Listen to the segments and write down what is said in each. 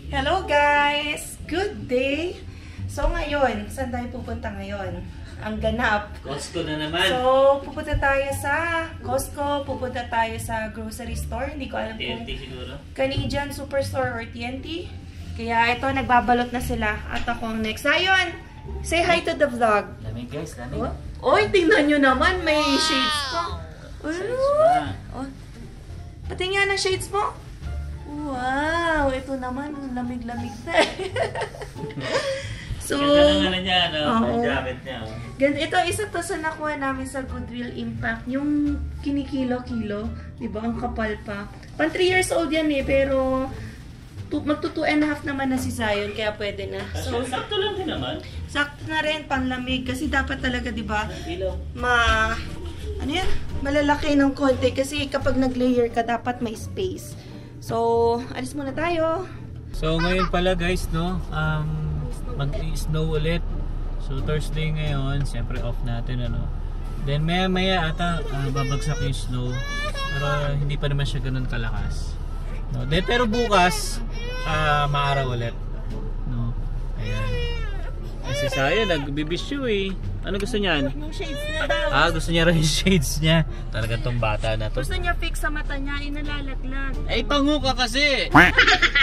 Hello guys! Good day! So ngayon, saan tayo pupunta ngayon? Ang ganap. Costco na naman. So, pupunta tayo sa Costco, pupunta tayo sa grocery store. Hindi ko alam TNT kung siguro. Canadian Superstore or TNT. Kaya ito, nagbabalot na sila. At ako ang next. Ayun! Say hi to the vlog. Lamig guys, lamig. Oy, tingnan nyo naman. May shades po. Oh, pati nga ng shades mo. Wow! Ito naman, lamig-lamig na. So, ganda na niya, no? Jacket niya. Ganda. Ito, isa to sa nakuha namin sa Goodwill Impact. Yung kinikilo-kilo. Diba? Ang kapal pa. Pan 3 years old yan eh, pero magto 2.5 naman na si Zion, kaya pwede na. So, sakto lang din naman. Sakto na rin, panlamig. Kasi dapat talaga, diba? Ilaw. Ano yan? Malalaki ng konti. Kasi kapag nag-layer ka, dapat may space. So, alis muna tayo. So, ngayon pala guys, no? Mag-snow ulit. So, Thursday ngayon. Siyempre, off natin, ano? Then, maya-maya ata babagsak yung snow. Pero, hindi pa naman siya ganun kalakas. No? Then, pero bukas, maaraw ulit. No? Ayan. Kasi sayo, nagbibisyo eh. Ano gusto niyan? Yung shades niya daw. Gusto niya rin yung shades niya. Talaga tong bata na to. Gusto niya fix sa mata niya, inalalaglag. Ay, pango ka kasi!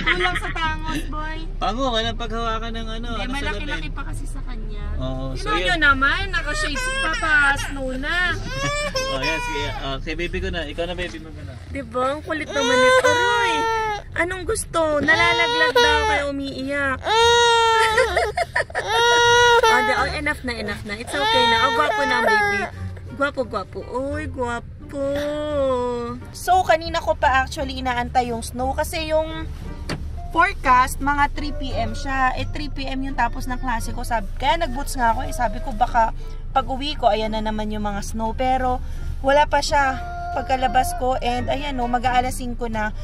Kulang sa tangos, boy. Pango ka ng paghawakan ng ano. Hindi, Ano sa malaki-laki labi? pa kasi sa kanya. Oo. So, Tignan nyo naman, naka-shades pa pa, snow na. Oh, yes. Kay baby ko na. Ikaw na baby mo na. Diba? Ang kulit naman ito, Roy. Anong gusto? Nalalaglag daw kaya umiiyak. Enough na. It's okay na. Gwapo na, baby. Gwapo. Uy, gwapo. So, kanina ko pa actually inaantay yung snow kasi yung forecast, mga 3 PM siya. 3 PM yung tapos ng klase ko. Kaya nag-boots nga ako. Sabi ko baka pag uwi ko, ayan na naman yung mga snow. Pero, wala pa siya pagkalabas ko. And, ayan o, mag-aalas 5 na.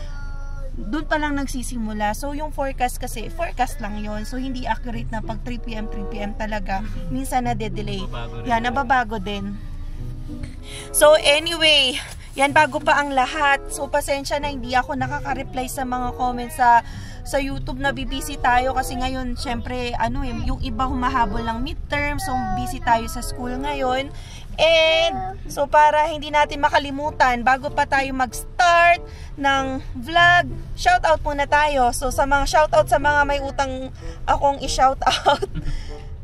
Doon pa lang nagsisimula. So, yung forecast kasi, forecast lang yon. So, hindi accurate na pag 3 PM talaga. Minsan na-delay. Yan, nababago din. So, anyway, yan bago pa ang lahat. So, pasensya na hindi ako nakaka-reply sa mga comments sa YouTube na busy tayo kasi ngayon, syempre, yung iba humahabol ng midterm. So, busy tayo sa school ngayon. And, so para hindi natin makalimutan, bago pa tayo mag-start ng vlog, shoutout muna tayo. So, sa mga shoutout sa mga may utang akong i-shoutout.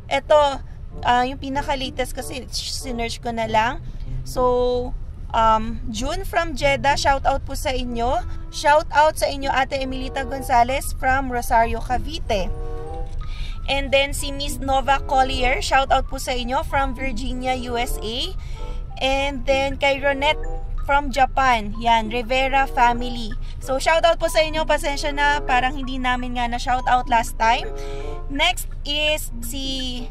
Ito, yung pinaka-latest kasi sinerch ko na lang. So, June from Jeddah, shoutout po sa inyo. Shoutout sa inyo, Ate Emilita Gonzalez from Rosario, Cavite. And then si Miss Nova Collier, shoutout po sa inyo from Virginia, USA. And then kay Ronette from Japan, yan, Rivera family. So shoutout po sa inyo, pasensya na, parang hindi namin nga na shoutout last time. Next is si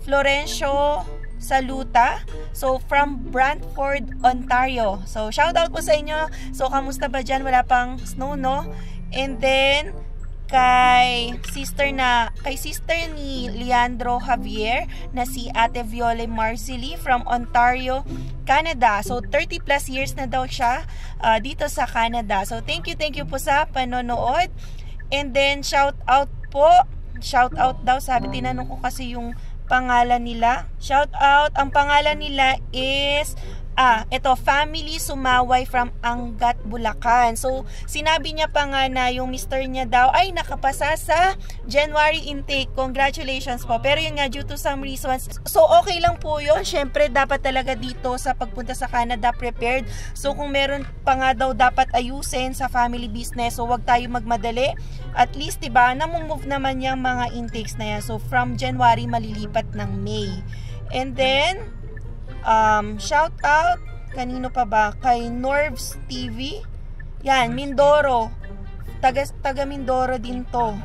Florencio Saluta. So, from Brantford, Ontario. So, shoutout po sa inyo. So, kamusta ba dyan? Wala pang snow, no? And then, kay sister ni Leandro Javier na si Ate Viole Marceli from Ontario, Canada. So, 30 plus years na daw siya dito sa Canada. So, thank you po sa panonood. And then, shoutout po. Shoutout daw. Sabi, tinanong ko kasi yung pangalan nila. Shout out. Ang pangalan nila is ito, Family Sumaway from Angat, Bulacan. So, sinabi niya pa nga na yung mister niya daw ay nakapasa sa January intake. Congratulations po. Pero yun nga, due to some reasons. So, okay lang po yun. Siyempre, dapat talaga dito sa pagpunta sa Canada prepared. So, kung meron pa nga daw dapat ayusin sa family business, so wag tayo magmadali. At least, diba, namumove naman yung mga intakes na yan. So, from January, malilipat ng May. And then, shout out, kanino pa ba? Kay Norvs TV. Yan, Mindoro. Taga Mindoro din to.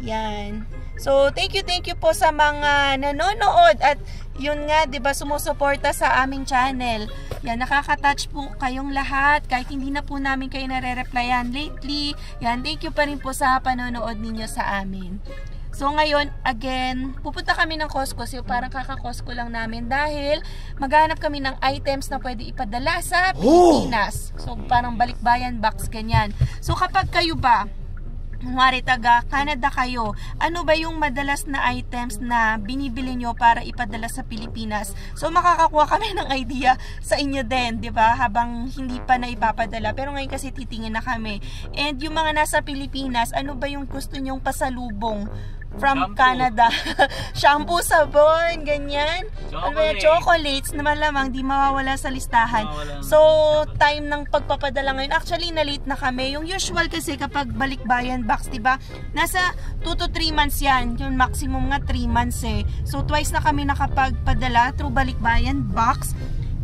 Yan. So, thank you po sa mga nanonood. At yun nga, diba, sumusuporta sa aming channel. Yan, nakaka-touch po kayong lahat. Kahit hindi na po namin kayo nare-replyan lately. Yan, thank you pa rin po sa panonood ninyo sa amin. So ngayon, again, pupunta kami ng Costco. So parang kaka-Costco lang namin dahil maghanap kami ng items na pwede ipadala sa Pilipinas. So parang balikbayan box, ganyan. So kapag kayo ba kunwari taga Canada kayo, ano ba yung madalas na items na binibili nyo para ipadala sa Pilipinas? So makakakuha kami ng idea sa inyo din, di ba? Habang hindi pa na ipapadala. Pero ngayon kasi titingin na kami. And yung mga nasa Pilipinas, ano ba yung gusto nyong pasalubong from Shampoo. Canada? Shampoo, sabon, ganyan. Chocolates na malamang di mawawala sa listahan. So, time ng pagpapadala ngayon. Actually, na-late na kami. Yung usual kasi kapag balikbayan box, diba? Nasa 2 to 3 months yan. Yung maximum nga 3 months eh. So, twice na kami nakapagpadala through balikbayan box.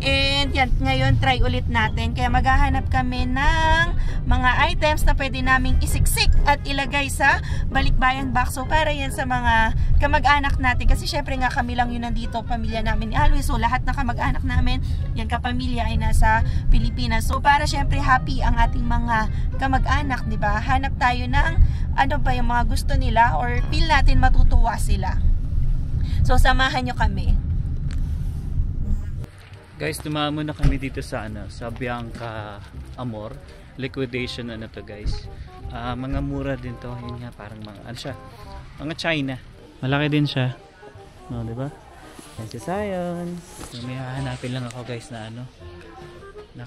And yan, ngayon try ulit natin. Kaya maghahanap kami ng mga items na pwede naming isiksik at ilagay sa balikbayan box. So para yan sa mga kamag-anak natin. Kasi syempre nga kami lang yun nandito, pamilya namin ni Alwi. So lahat ng kamag-anak namin, yan kapamilya ay nasa Pilipinas. So para syempre happy ang ating mga kamag-anak, di ba? Hanap tayo ng ano ba yung mga gusto nila or feel natin matutuwa sila. So samahan nyo kami. Guys, dumamo na kami dito sa sa Bianca Amor. Liquidation to guys. Mga mura din to. Yun nga, parang mga ano siya? Mga China. Malaki din siya. No, di ba? Yan si Zion. So, may hahanapin lang ako guys na na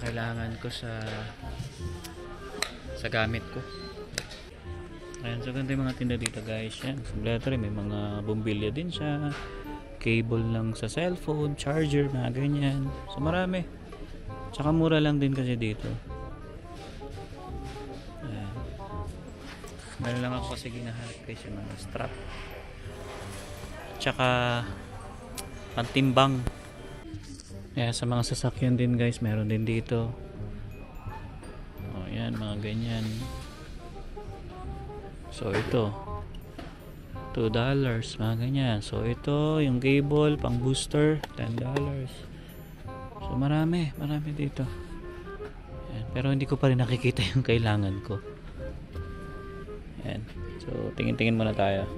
kailangan ko sa gamit ko. Ayan, so ganda yung mga tinda dito guys. Yan, kompleto rin. May mga bumbilya din siya. Cable lang sa cellphone, charger, mga ganyan. So marami. Tsaka mura lang din kasi dito. Ayan. Meron lang ako kasi ginahanap guys yung mga strap. Tsaka pantimbang. Ayan, sa mga sasakyan din guys, meron din dito. O yan, mga ganyan. So ito $2, mga ganyan. So ito yung cable pang booster, $10. So marami dito. Ayan. Pero hindi ko pa rin nakikita yung kailangan ko. Ayan. So tingin-tingin muna tayo.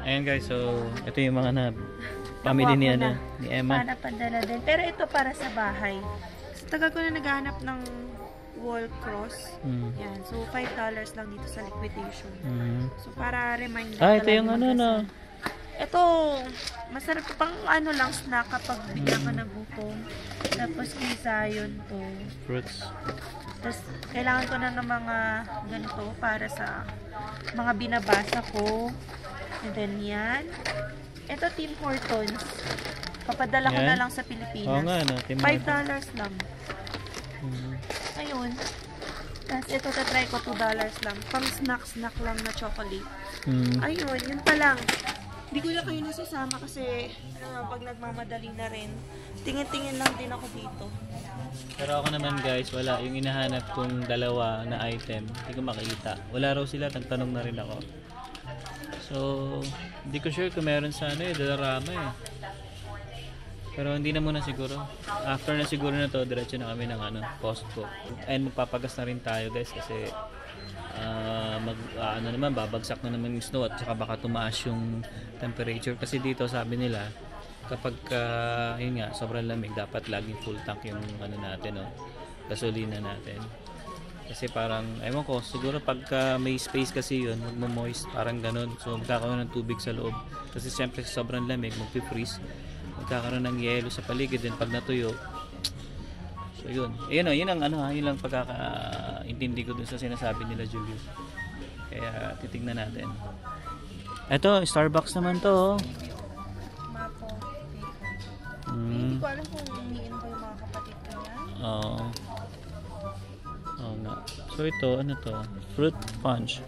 Ayan guys, so ito yung mga family ni Emma. Para padala din. Pero ito para sa bahay. So, tagal ko na naghahanap ng wall cross. Yan. So, $5 lang dito sa liquidation. So, para reminder. Ito yung Ito, masarap pang lang snack kapag bigla ka nagutom. Tapos, kaysa yun to. Fruits. Tapos, kailangan ko na ng mga ganito para sa mga binabasa ko. And then, yan. Ito, Tim Hortons. Papadala ko na lang sa Pilipinas. Oo nga, $5 lang. Ayun. Tapos ito tatry ko $2 lang. Pang snack lang na chocolate. Ayun, yun pa lang. Hindi ko na kayo nasasama kasi pag nagmamadali na rin. Tingin-tingin lang din ako dito. Pero ako naman guys, wala. Yung inahanap kong dalawa na item, hindi ko makikita. Wala raw sila, nagtanong na rin ako. So, hindi ko sure kung meron sa Dollarama eh. Pero hindi na muna siguro. After na siguro na to, diretso na kami ng Costco. And magpapagas na rin tayo guys kasi babagsak na naman yung snow at saka baka tumaas yung temperature. Kasi dito sabi nila, kapag yun nga, sobrang lamig, dapat laging full tank yung natin, gasolina natin. Kasi parang, ewan ko, siguro pagka may space kasi yun, magmo-moist, parang ganun. So magkakaroon ng tubig sa loob. Kasi siyempre sobrang lamig, magpi-freeze. Magkakaroon ng yelo sa paligid din pag natuyo. So yun. Yun lang pagkakaintindi ko dun sa sinasabi nila Julio. Kaya titignan natin. Ito, Starbucks naman to. Mapo. Hindi ko alam kung umiin ko yung mga kapatid ko yan. Oo. Oo nga. So ito, ano to? Fruit punch.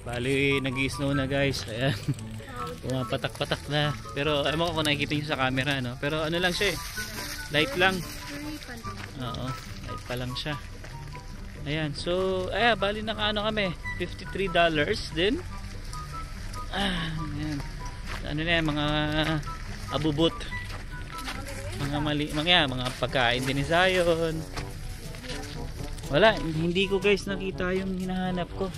Bali, nag-i-snow na guys. Ayan. Pumapatak-patak na. Pero, ewan ko kung nakikita nyo sa camera, no? Pero ano lang siya eh. Light lang. Oo. Light pa lang siya. Ayan. So, bali nakaano kami. $53 din. Ayan. Ano na yan, mga abubot. Mga pagkain din ni Zion. Wala. Hindi ko guys nakita yung hinahanap ko.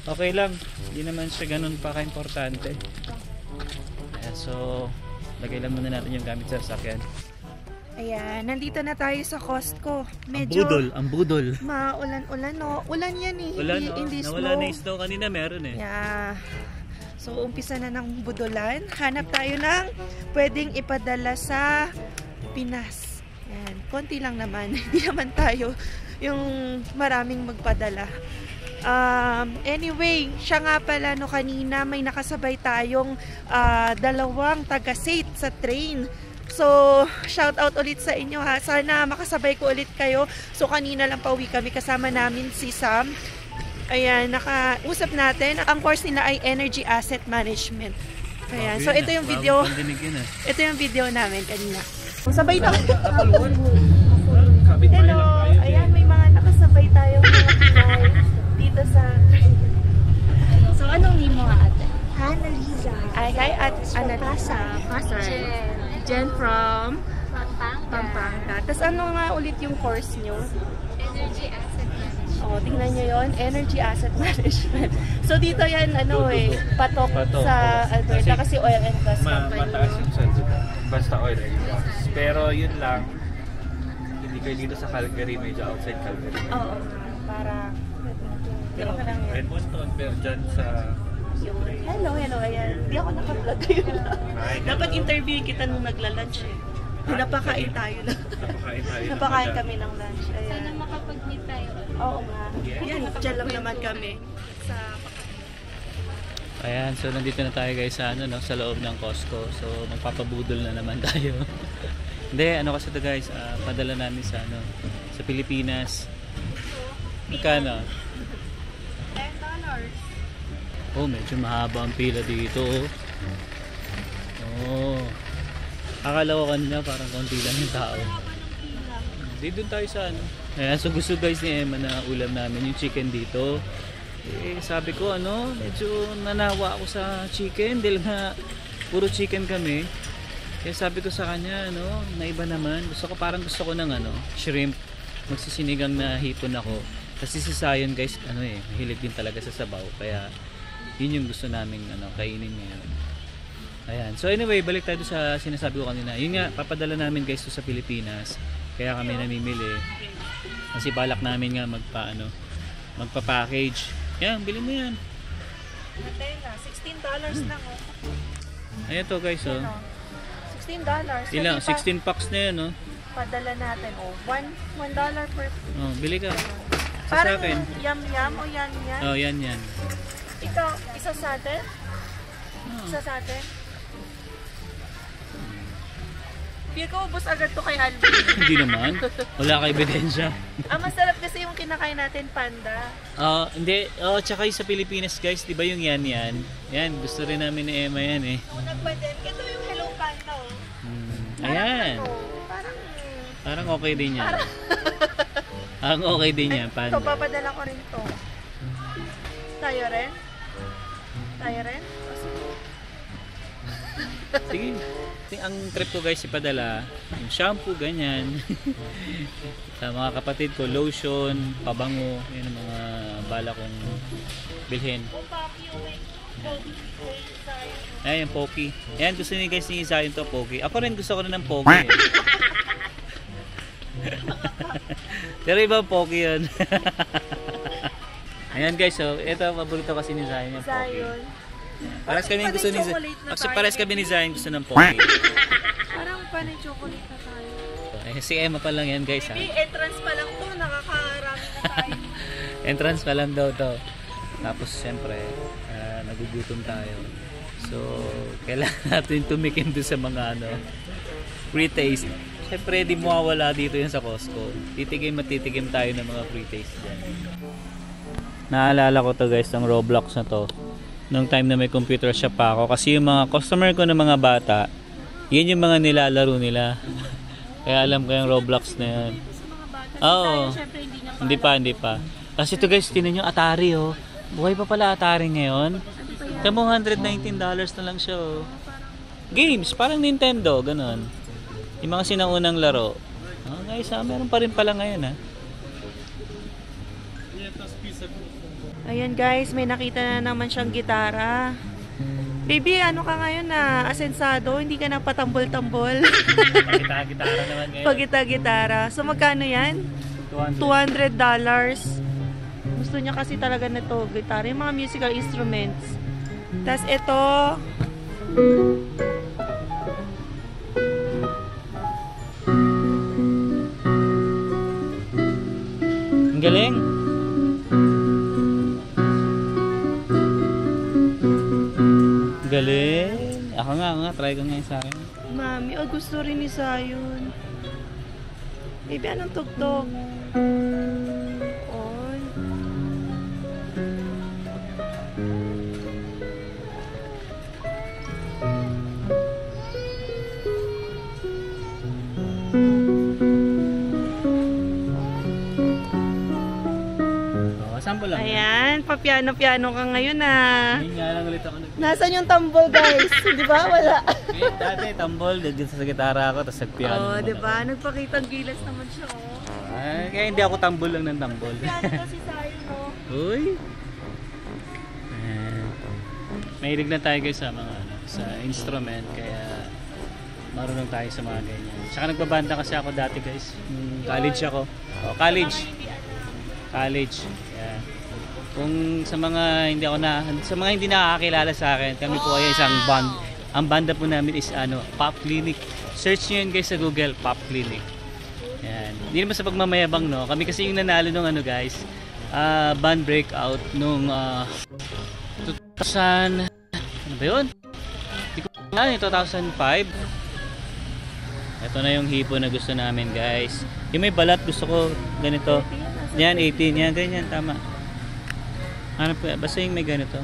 Okay lang, hindi naman siya ganun pa ka-importante. So, lagay lang muna natin yung gamit sa sasakyan. Ayan, nandito na tayo sa Costco. Ang budol. Maulan-ulan, no? Ulan yan eh. Wala, Hindi nawala snow. na yung snow kanina, meron eh. Yeah. So, umpisa na ng budulan. Hanap tayo ng pwedeng ipadala sa Pinas. Ayan, konti lang naman. Hindi naman tayo yung maraming magpadala. Anyway, siya nga pala no kanina may nakasabay tayong dalawang taga-Sate sa train. So, shout out ulit sa inyo ha. Sana makasabay ko ulit kayo. So, kanina lang pauwi kami kasama namin si Sam. Ayan, nakausap natin. Ang course nila ay Energy Asset Management. Ayan, so ito yung video. Ito yung video namin kanina. Sabay na. Hello. Ayan, may mga nakasabay tayong mga Pinay dito sa... So, anong name mo nga ate? Annalisa. Ay, at Annalisa. Jen from Pampanga. Tapos ano nga ulit yung course nyo? Energy Asset Management. O, tingnan nyo yun. Energy Asset Management. So, dito yan, patok sa Alberta kasi oil and gas company. Mataas yung sweldo. Basta oil and gas. Pero yun lang, hindi kayo dito sa Calgary, medyo outside Calgary. Oo, para... Pero Edmonton, pero dyan sa... Hello, ayan. Hindi ako naka-vlog kayo lang. Dapat interview kita nung nagla-lunch eh. Napakain tayo lang. Napakain kami ng lunch. Ayan. Sana makapag-meet tayo. Oo nga. Yan, dyan lang naman kami. Sa Ayan, so nandito na tayo guys sa sa loob ng Costco. So magpapabudol na naman tayo. Hindi, kasi to guys, padala namin sa sa Pilipinas. Magkano? $10. Oh, medyo mahaba ang pila dito. Oh. Akala ko kanina parang konti lang yung tao. Dito tayo sa Ayan, so gusto guys ni Emma na ulam namin yung chicken dito. Eh, sabi ko medyo nanawa ako sa chicken dahil nga puro chicken kami. Kaya sabi ko sa kanya, na iba naman. Gusto ko ng shrimp. Magsisinigang na hipon ako. Kasi si Zion guys, mahilig din talaga sa sabaw. Kaya yun yung gusto naming kainin ngayon. Ayan. So anyway, balik tayo sa sinasabi ko kanina. Yun nga, papadala namin guys to sa Pilipinas. Kaya kami namimili. Kasi balak namin nga magpa-package. Yan, bili mo yan. $16 lang oh. Ayan to guys oh. $16. Ilang? 16 packs na yan oh. Padala natin oh. $1 per... Oh, bili ka. Parang sa akin. yum-yum o yan-yan. Oh, yan. Ikaw, isa sa atin? Isa sa atin? Feel ko ubos agad to kay Alvin. Hindi naman. Wala ka ebidensya. Masarap kasi yung kinakain natin, panda. Hindi. Tsaka yung sa Pilipinas guys, di ba yung yan? Yan, gusto rin namin ni Emma yan eh. Nagpa-din. Ito yung Hello Panda oh. Ayan. Parang okay din yan. Ang okay din yan, panda. Ito, papadala ko rin to. Tayo rin? Sige. Ang trip ko guys ipadala, yung shampoo, ganyan. Sa mga kapatid ko, lotion, pabango, yun ang mga bala kong bilhin. Ayan, yung Pocky. Ayan, gusto niyo guys ni Zion to, Pocky. Ako rin gusto ko rin ng Pocky eh. Pero iba Pocky yun. Ayan guys, so ito paborito kasi ni Zion yung Pocky. Pares kami gusto ni Zion. Actually, pares kami ni Zion gusto ng Pocky. Parang panay chocolate na tayo. Si Emma pa lang yan guys ha. Maybe entrance pa lang to, nakakarami na tayo. Entrance pa lang daw to. Tapos siyempre, nagugutom tayo. So, kailangan natin tumikim doon sa mga free taste. Siyempre, di mawawala dito yun sa Costco. Titigim tayo ng mga free taste dyan. Naalala ko to guys, ng Roblox na to. Nung time na may computer shop pa ako. Kasi yung mga customer ko ng mga bata, yun yung mga nilalaro nila. Kaya alam ko yung Roblox na yun. Oo. Hindi pa. Kasi ito guys, tinan nyo Atari oh. Buhay pa pala Atari ngayon. Tamo $119 na lang siya oh. Games, parang Nintendo, ganun. Yung mga sinaunang laro. Guys, meron pa rin pala ngayon ha. Ayan guys, may nakita na naman siyang gitara. Baby, ano ka ngayon na asensado? Hindi ka na patambol-tambol. Pagita-gitara naman ngayon. Pagita-gitara. So, magkano yan? $200. Gusto niya kasi talaga na to, gitara. Yung mga musical instruments. Tapos ito, ang galing. Galing. Ako nga, try ko ngayon sa akin. mami, gusto rin ni Zion. Baby, anong tugtog? Oy. Sample lang. Ayan, papiano-piano ka ngayon ah. Ngayon nga lang ulit ako Nasaan yung tambol, guys? Di ba? Wala. Dati tambol, dito sa gitara ako, tapos nagpiano. Oh, di ba? Nagpakitang gilas naman siya, oh. Kaya hindi ako tambol lang ng tambol. Piano daw si Zion, oh. Uy! Mahilig na tayo guys sa mga sa instrument, kaya marunong tayo sa mga ganyan. Tsaka nagbabanda kasi ako dati guys. College ako. Oh, college. Yeah. Kung sa mga hindi nakakakilala sa akin, kami po ay isang band. Ang banda po namin is Pop Clinic. Search niyo yun guys sa Google, Pop Clinic. Yan. Hindi naman sa pagmamayabang, no. Kami kasi yung nanalo nung guys, band breakout nung 2000 ano ba yun? Hindi ko alam, 2005. Ito na yung hipo na gusto namin guys. Yung may balat gusto ko ganito. Yan, 18. Yan, ganyan. Tama. Ano po? Basta yung may ganito.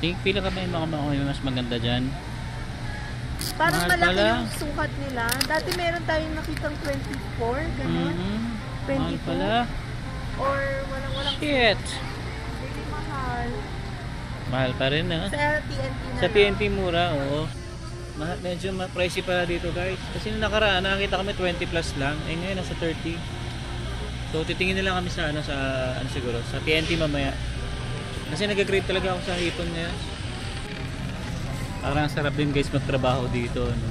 Pila ka ba yung mga mas maganda dyan? Parang Mahal malaki pala. yung sukat nila. Dati meron tayong nakitang 24, ganun. 22. Pala. Or walang Shit. really mahal. Mahal pa rin Sa TNT na Sa TNT mura, oo. Medyo pricey pala dito guys. Kasi nung nakaraan, nakakita kami 20 plus lang. Eh ngayon nasa 30. So titingin na lang kami sa siguro, sa TNT mamaya. Kasi nag-grade talaga ako sa hipon ngayon. Parang sarap din guys magtrabaho dito, no?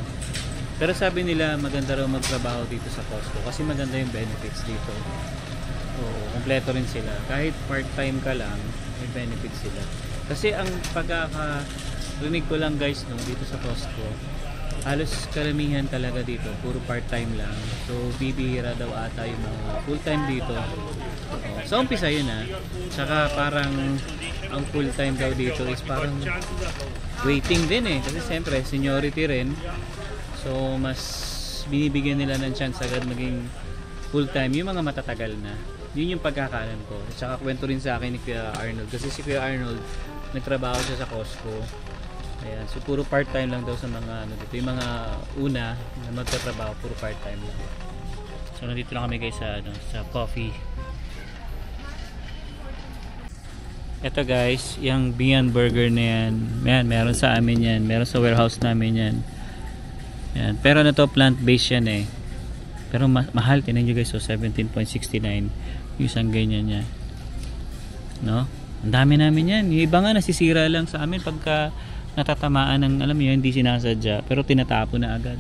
Pero sabi nila maganda raw magtrabaho dito sa Costco kasi maganda yung benefits dito. Oo, kompleto rin sila. Kahit part-time ka lang, may benefits sila. Kasi ang pagkakarinig ko lang guys, no, dito sa Costco, halos karamihan talaga dito, puro part-time lang. So bibihira daw ata yung mga full-time dito. So umpisa yun Tsaka parang ang full-time daw dito is parang waiting din kasi siyempre seniority rin. So mas binibigyan nila ng chance agad maging full-time yung mga matatagal na. Yun yung pagkakalam ko. Tsaka kwento rin sa akin ni Kuya Arnold. Kasi si Kuya Arnold nagtrabaho siya sa Costco. Ayan. So puro part-time lang daw sa mga dito. Yung mga una na magtatrabaho puro part-time lang. So nandito lang kami guys sa coffee. Ito guys, yung Beyond Burger na yan. Yan, meron sa amin yan. Meron sa warehouse namin yan. Yan. Pero plant-based yan Pero mahal, tinan nyo guys, so 17.69 yung isang ganyan niya. No? Ang dami namin yan. Yung iba nga nasisira lang sa amin pagka natatamaan ng, alam mo yun, hindi sinasadya. Pero tinatapo na agad.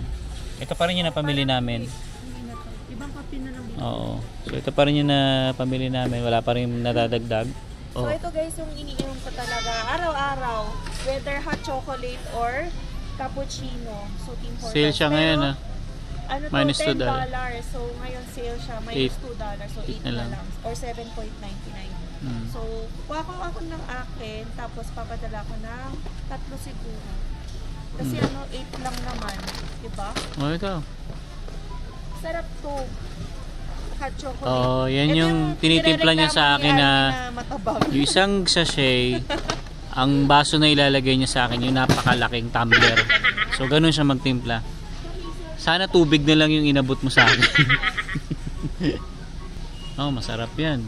Ito pa rin yung napamili namin. Ibang kape na lang. Oo. So ito pa rin yung napamili namin. Wala pa rin nadadagdag. So ito guys yung iniinom ko talaga araw-araw. Whether hot chocolate or cappuccino. So team for Sale siya ngayon Ano to, Minus $10. $2. So ngayon sale siya. Minus $2. So 8 na lang. Or 7.99. So kuha ko ako ng akin. Tapos papadala ko ng 3 siguro. Kasi 8 lang naman. Diba? Ito. Sarap to. Hot chocolate. Oh, yan Ito yung tinitimpla niya sa akin na matabang. yung isang sachet, ang baso na ilalagay niya sa akin, yung napakalaking tumbler. So, ganun siya magtimpla. Sana tubig na lang yung inabot mo sa akin. Oh, masarap yan.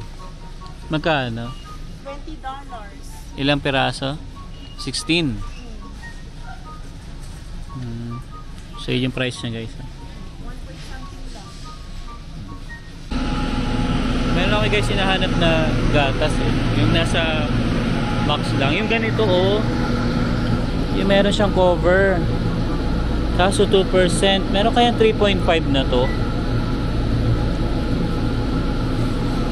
Magkano? $20. Ilang piraso? 16. So, yun yung price niya guys. Meron ako kami guys hinahanap na gatas eh. Yung nasa box lang. Yung ganito oh. Yung meron siyang cover. Kaso 2%. Meron kayang 3.5 na to.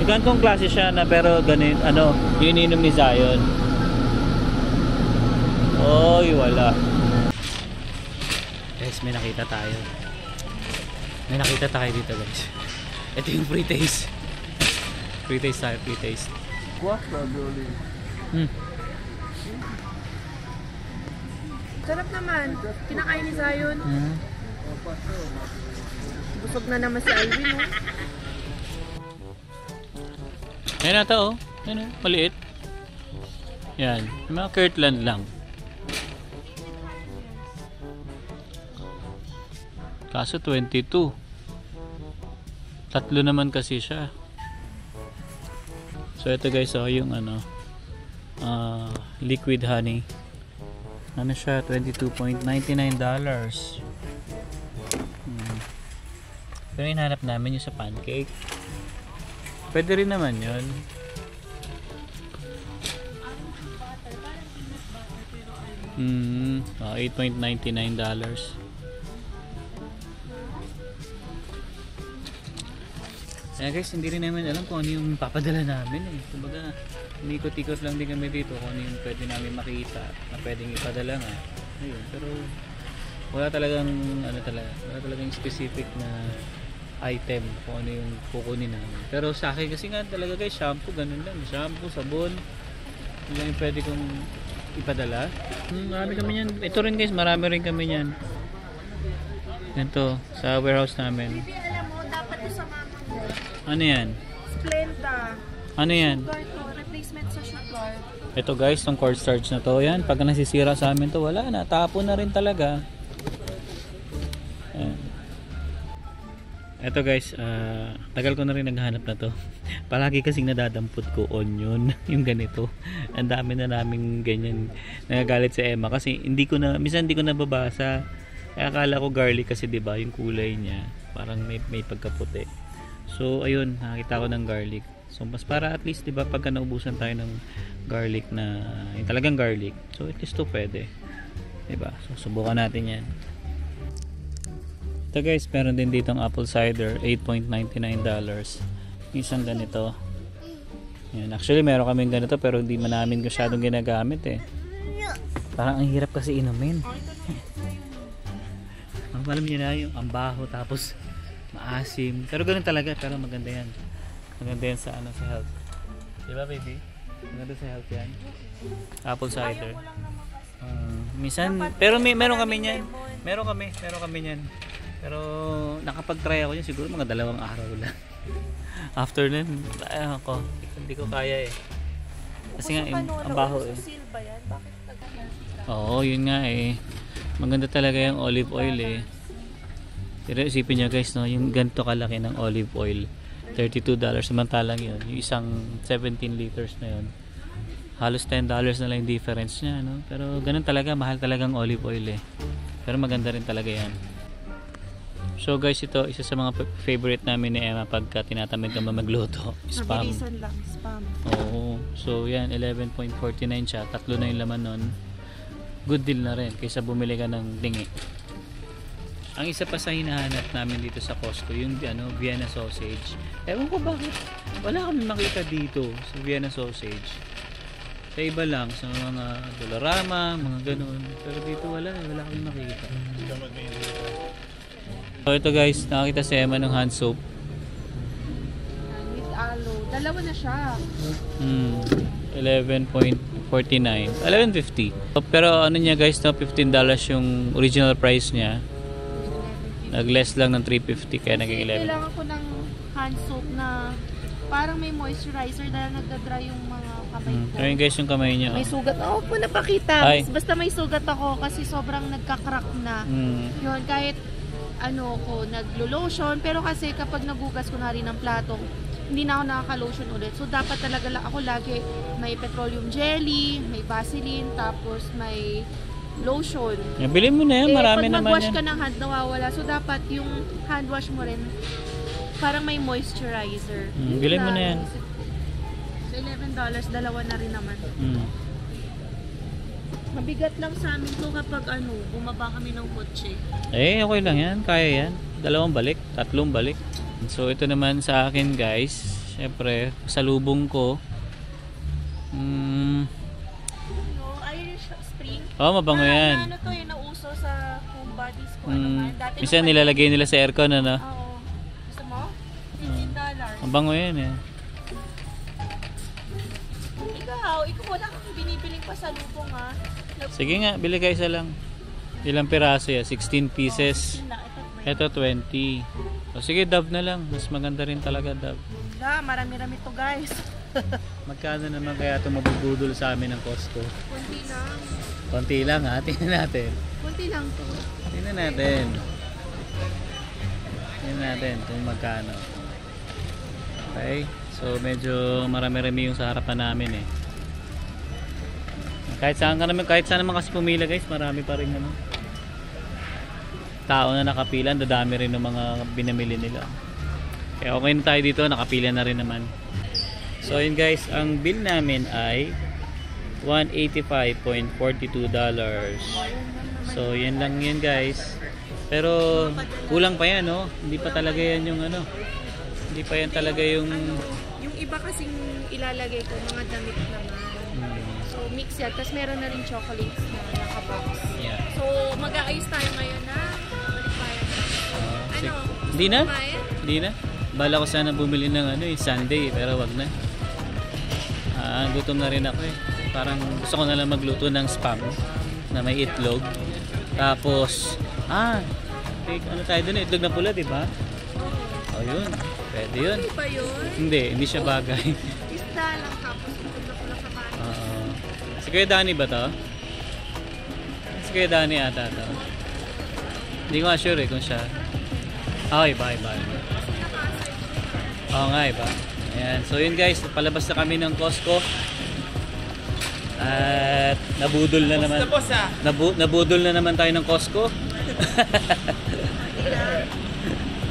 Yung ganitong klase siya na pero ganit, ano, yung ininom ni Zion. Oy, wala. Guys, may nakita tayo. May nakita tayo dito guys. Ito yung free taste. Free taste tayo, free taste. Sarap naman. Kinakain ni Zion. Busog na naman si Alvin. Oh. Ayan na ito oh. Ayan oh, maliit. Yan, mga Kirtland lang. Kaso 22. Tatlo naman kasi siya. So ito guys oh, yung ano liquid honey. Ano siya? $22.99. Pero hinahanap namin yung sa pancake. Pwede rin naman yun. $8.99. Kaya guys, hindi rin namin alam kung ano yung papadala namin eh. Kumbaga, unikot-ikot lang din kami dito kung ano yung pwede namin makita na pwedeng ipadala nga. Ayun, pero wala talagang wala talagang specific na item kung ano yung kukunin namin. Pero sa akin kasi nga talaga guys, shampoo, ganun lang. Shampoo, sabon, yun lang yung pwede kong ipadala. Marami kami yan. Ito rin guys, marami rin kami yan. Ganito, sa warehouse namin. Bibi, alam mo, dapat ito sa mama mo. Ano yan? Splenda. Ano yan? Sugar to, replacement sa sugar. Ito guys, tong cornstarch na to. Yan, pag nasisira sa amin to, wala na. Tapo na rin talaga. Ayan. Ito guys, tagal ko na rin naghahanap na to. Palagi kasing nadadampot ko onion, yung ganito. Ang dami na naming ganyan. Nagagalit si Emma kasi minsan hindi ko nababasa. Kaya akala ko garlic kasi 'di ba, yung kulay niya parang may pagkaputi. So ayun, nakita ko ng garlic. So mas para at least 'di ba pagka naubusan tayo ng garlic na yung talagang garlic. So at least to pwede. 'Di ba? So subukan natin 'yan. Ito guys, meron din dito ang apple cider, $8.99. Isang ganito. Yan. Actually, meron kaming ganito pero hindi man namin masyadong ginagamit eh. Parang ang hirap kasi inumin. Alam niyo na yung ambaho tapos maasim. Pero ganun talaga, pero maganda yan. Maganda yan sa sa health. Diba baby? Maganda sa health yan. Apple cider. Minsan, pero meron kami niyan. Meron kami niyan. Pero nakapag-try ako yun siguro mga 2 araw lang. After nun, hindi ko kaya eh. Kasi nga, ang baho eh. Oo, yun nga eh. Maganda talaga yung olive oil eh. Pero isipin nyo guys, no, yung ganito kalaki ng olive oil, $32 samantalang yun. Yung isang 17 liters na yun. Halos $10 na lang yung difference niya, no? Pero ganun talaga, mahal talagang olive oil eh. Pero maganda rin talaga yan. So guys, ito isa sa mga favorite namin ni Emma pagka tinatamad kami magluto. Spam. Mabilisan lang, spam. Oo. So yan, 11.49 siya. 3 na yung laman nun. Good deal na rin kaysa bumili ka ng dingi. Ang isa pa sa hinahanap namin dito sa Costco, yung Vienna sausage. Ewan ko bakit wala kami makita dito sa Vienna sausage. Sa iba lang, sa mga Dollarama, mga ganun. Pero dito wala kami makita. So ito guys, nakakita si Emma ng hand soap. With aloe. Dalawa na siya. 11.49. 11.50. Pero ano niya guys, no, $15 yung original price niya. Nag-less lang ng $3.50 kaya naging 11. Kailangan ko ng hand soap na parang may moisturizer dahil nagda-dry yung mga kamay ko. Ayun guys yung kamay niya. May sugat. Oo po, napakita. Ay. Basta may sugat ako kasi sobrang nagka-crack na. Yun, kahit ko naglo-lotion. Pero kasi kapag nagugas ko na rin ng plato, hindi na ako nakaka-lotion ulit. So dapat talaga ako lagi may petroleum jelly, may Vaseline, tapos may lotion. Bili mo na yan, marami pag naman mag-wash yan. ka ng hand, nawawala. So dapat yung hand wash mo rin parang may moisturizer. Bilhin mo na yan. $11, dalawa na rin naman. Mabigat lang sa amin to kapag bumaba kami ng kotse. Eh, okay lang yan. Kaya yan. 2 balik, 3 balik. So, ito naman sa akin guys. Siyempre, salubong ko. Irish Spring. Oh, mabango yan. Ano to yung nauso sa home bodies ko. Dati Minsan nilalagay nila sa aircon, ano? Oo. Gusto mo? $15. Mabango yan eh. Ikaw wala kang binibiling pasalubong ha. Sige nga, bili kayo isa lang. Ilang piraso yan? 16 pieces. Ito 20. O sige, Dove na lang. Mas maganda rin talaga Dove. Marami-rami to guys. Magkano naman kaya ito mabubudol sa amin ng Costco? Kunti lang. Konti lang ha, tingnan natin. Kunti lang to. Tingnan natin. Tingnan natin kung magkano. Okay, so medyo marami-rami yung sa harapan namin eh. Kahit saan naman kasi pumila guys, marami pa rin tao na nakapila, dadami rin ng mga binamili nila. Kaya okay na tayo dito, nakapila na rin naman. So yun guys, ang bill namin ay $185.42. So yan lang yun guys. Pero kulang pa yan, no? Hindi pa talaga yan yung hindi pa yan talaga yung iba kasing ilalagay ko, mga damit naman. So mix yan, tapos meron na rin chocolates na nakabox. Yeah. So mag-aayos tayo ngayon na balikbayan. Hindi na? Balikbayan? Hindi na? Bala ko sana bumili ng Sunday pero wag na. Gutom na rin ako eh. Parang gusto ko na lang magluto ng spam na may itlog. Tapos, tayo dun eh, itlog na pula, di ba? Oh, yun. Pwede yun. Hindi ba yun? Hindi siya bagay. Isda lang tapos itlog na pula sa kanin. Si Kuya Danny ba to? Si Kuya Danny ata to. Hindi ko sure eh kung siya. Iba. Oo nga, iba. Ayan. So yun guys, palabas na kami ng Costco. At nabudol na naman. Nabudol na naman tayo ng Costco.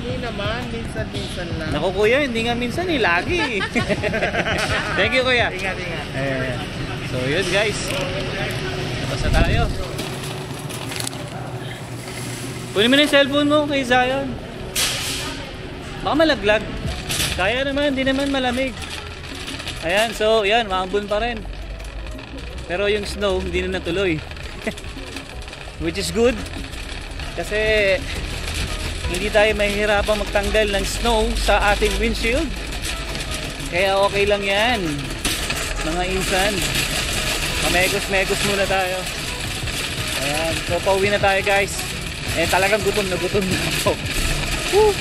Hindi naman, minsan lang. Naku kuya, hindi nga minsan eh, lagi. Thank you kuya. Ingat. Ayan. So yun guys. Labas na tayo. Kunin mo na yung cellphone mo kay Zion. Baka malaglag. Kaya naman, hindi naman malamig. Ayan, so yan, maambun pa rin. Pero yung snow, hindi na natuloy. Which is good. Kasi hindi tayo mahihirapang magtanggal ng snow sa ating windshield. Kaya okay lang yan. Mga insan. Pamegos-megos muna tayo. Ayan, so pauwi na tayo guys. Talagang gutom na ako. Woo!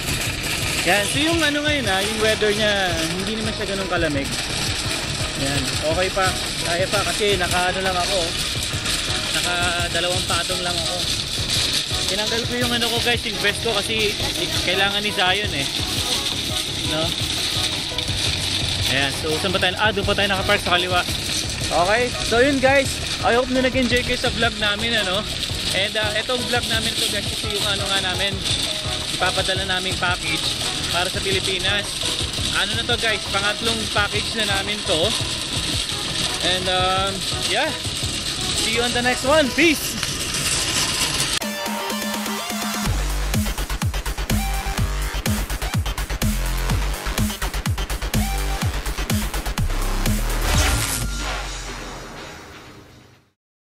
Yan, so yung ngayon yung weather niya, hindi naman siya ganun kalamig. Yan, okay pa. Kaya pa kasi naka 2 patong lang ako. Tinanggal ko yung ko guys, yung vest ko kasi kailangan ni Zion eh. No? Ayan, so saan ba tayo? Doon pa tayo nakapark sa kaliwa. Okay, so yun guys, I hope na nag-enjoy kayo sa vlog namin And etong vlog namin to guys, kasi yung namin, ipapadala naming package para sa Pilipinas. Ano na to guys, pangatlong package na namin to. And yeah, see you on the next one. Peace!